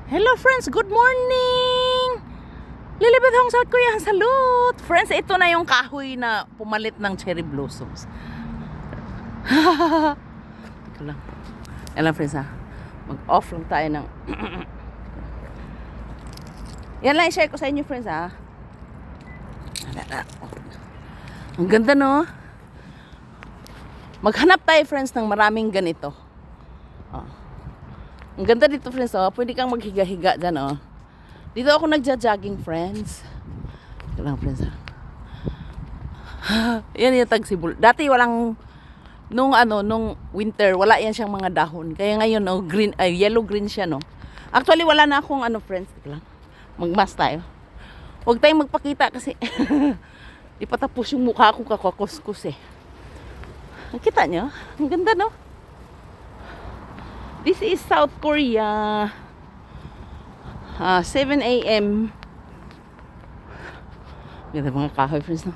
Hello friends, good morning! Lilibet hong South Korea, salute! Friends, ito na yung kahoy na pumalit ng cherry blossoms. Ito lang. Yan lang friends ha. Mag-off lang tayo ng... Yan lang i-share ko sa inyo friends ha. Ang ganda no? Maghanap tayo friends ng maraming ganito. Ang ganda dito friends oh. Pwede kang maghiga-higa dyan oh. Dito ako nagja-jogging friends. Ito lang friends ha. Yan yung tagsibol. Dati walang nung winter wala yan siyang mga dahon. Kaya ngayon oh, green yellow green siya no. Actually wala na akong friends. Ito lang. Magmask tayo. Huwag tayong magpakita kasi di pa tapos yung mukha ko kakuskus eh. Nakita nyo? Ang ganda no? This is South Korea. 7 a.m. Ganda mga kahoy friends no?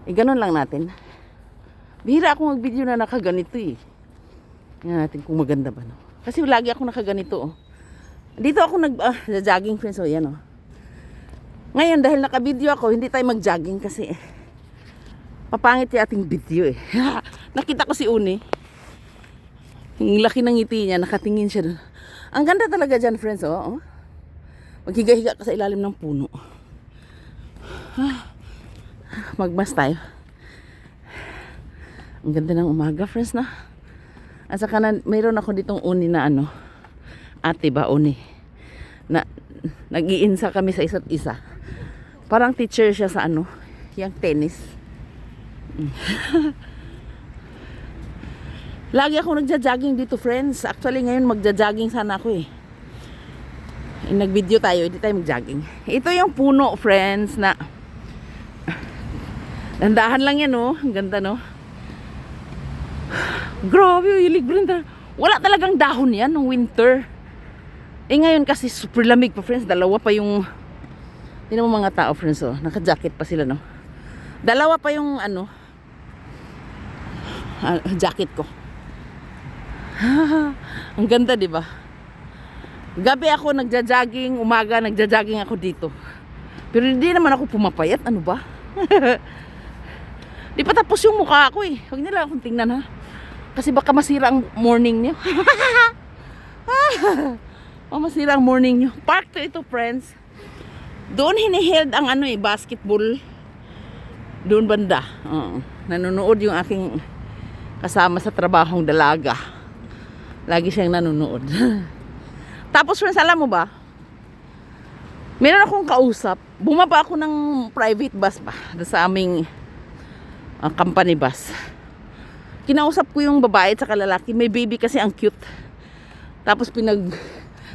Ganun lang natin. Bihira ako mag-video na nakaganito eh. Tingnan natin kung maganda ba no? Kasi lagi ako nakaganito oh. Dito ako nag-jogging friends oh. Yan oh. Ngayon dahil naka-video ako, hindi tayo mag-jogging kasi papangit yung ating video eh. Nakita ko si Uni. Yung laki ng ngiti niya, nakatingin siya doon. Ang ganda talaga dyan, friends, oh. Maghiga-higa ka sa ilalim ng puno. Magmas tayo. Ang ganda ng umaga, friends, na. At saka mayroon ako ditong Uni na ate ba, Uni. Na, nag-iinsa kami sa isa't isa. Parang teacher siya sa yung tennis. Lagi ako nagja-jogging dito friends. Actually ngayon magja-jogging sana ako eh. Nag-video tayo, hindi tayo mag-jogging. Ito yung puno friends na dandahan lang yan oh. Ang ganda no. Grabe, hilig green. Wala talagang dahon yan ng winter. Ngayon kasi super lamig pa friends. Dalawa pa yung tingnan mo mga tao friends oh. Naka-jacket pa sila no. Dalawa pa yung jacket ko. Ang ganda, di ba? Gabi ako nagja-jogging, umaga nagja-jogging ako dito. Pero hindi naman ako pumapayat, ano ba? Di pa tapos yung mukha ko eh. Huwag nila akong tingnan ha. Kasi baka masira ang morning niyo. Masira ang morning niyo. Park to ito, friends. Doon hiniheld ang basketball. Doon banda. Nanonood yung aking kasama sa trabahong dalaga. Lagi siyang nanonood. Tapos friends, alam mo ba? Meron akong kausap. Bumaba ako ng private bus pa. Sa aming company bus. Kinausap ko yung babae at saka lalaki. May baby kasi ang cute. Tapos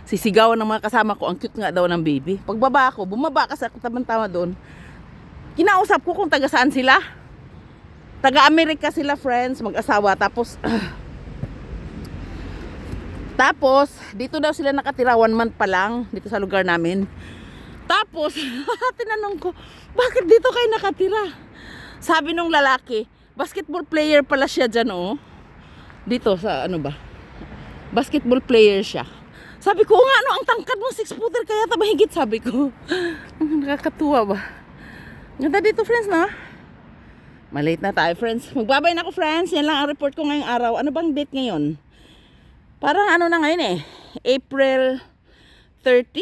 sisigawan ng mga kasama ko. Ang cute nga daw ng baby. Pagbaba ako, bumaba kasi ako tamang-tama doon. Kinausap ko kung taga saan sila. Taga-Amerika sila friends. Mag-asawa. Tapos, dito daw sila nakatira 1 month pa lang dito sa lugar namin. Tapos, tinanong ko, bakit dito kayo nakatira? Sabi nung lalaki, basketball player pala siya dyan, oh. Dito sa basketball player siya. Sabi ko, nga ang tangkad mo 6-footer kaya mahigit, sabi ko. Nakakatuwa ba? Ganda dito, friends, no? Malate na tayo, friends. Magbabay na ako, friends. Yan lang ang report ko ngayong araw. Ano bang date ngayon? Parang na ngayon eh. April 30,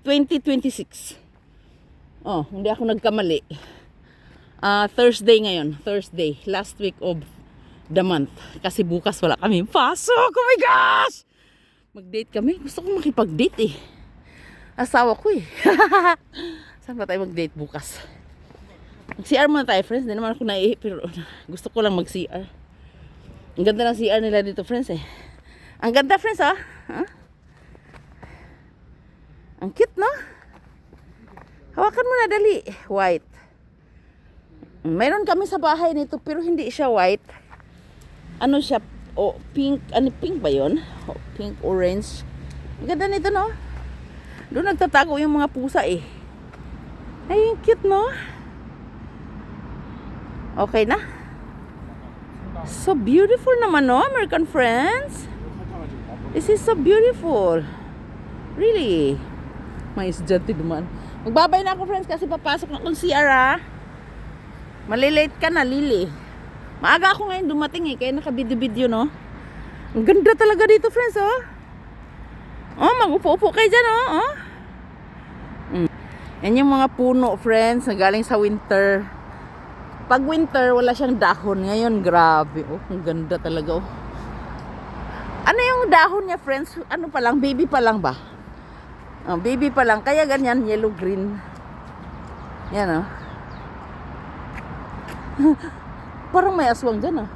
2026. Oh, hindi ako nagkamali. Thursday ngayon. Thursday. Last week of the month. Kasi bukas wala kami pasok. Oh my gosh! Mag-date kami. Gusto ko makipag-date eh. Asawa ko eh. Saan ba tayo mag-date bukas? Mag-CR muna tayo, friends. Hindi naman ako naihi. Pero gusto ko lang mag-CR. Ang ganda ng CR nila dito, friends eh. Ang ganda, friends, ah. Huh? Ang cute, no? Hawakan mo na, dali. White. Mayroon kami sa bahay nito, pero hindi siya white. Ano siya? Oh, pink. Ano, pink ba yun? Oh, pink, orange. Ang ganda nito, no? Doon nagtatago yung mga pusa, eh. Ay, cute, no? Okay na? So beautiful naman, no? American friends. This is so beautiful. Really? May estudyante dumaan. Magbabay na ako, friends, kasi papasok na akong CR, ha? Malilate ka na, Lily. Maaga ako ngayon dumating, eh. Kaya naka-video-video, no? Ang ganda talaga dito, friends, oh. Oh, mag-upo-upo kayo dyan, oh. Yan yung mga puno, friends, na galing sa winter. Pag winter, wala siyang dahon. Ngayon, grabe. Oh, ang ganda talaga, oh. Ano yung dahon niya, friends? Ano pa lang? Baby pa lang ba? Oh, baby pa lang. Kaya ganyan, yellow-green. Yan, oh. Parang may aswang dyan, oh.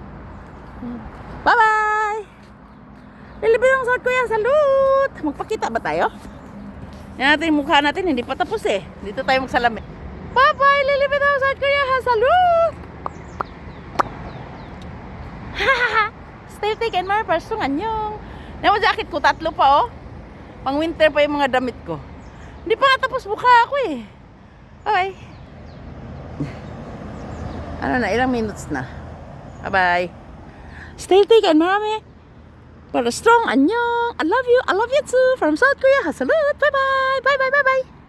Bye-bye! Lilibin ang suot ko yan. Salud! Magpakita ba tayo? Yan natin yung mukha natin. Hindi pa tapos, eh. Dito tayo magsalamin. Bye-bye! Lilibin ang suot ko yan. Salud! Hahaha! Stay take and my person anyong. Yung jacket ko, 3 pa, oh. Pang winter pa yung mga damit ko. Hindi pa nga tapos mukha ako, eh. Okay. Ano na, ilang minutes na. Bye-bye. Stay take and marami. Para strong anyong. I love you too. From South Korea. Hasalut. Bye-bye. Bye-bye. Bye-bye.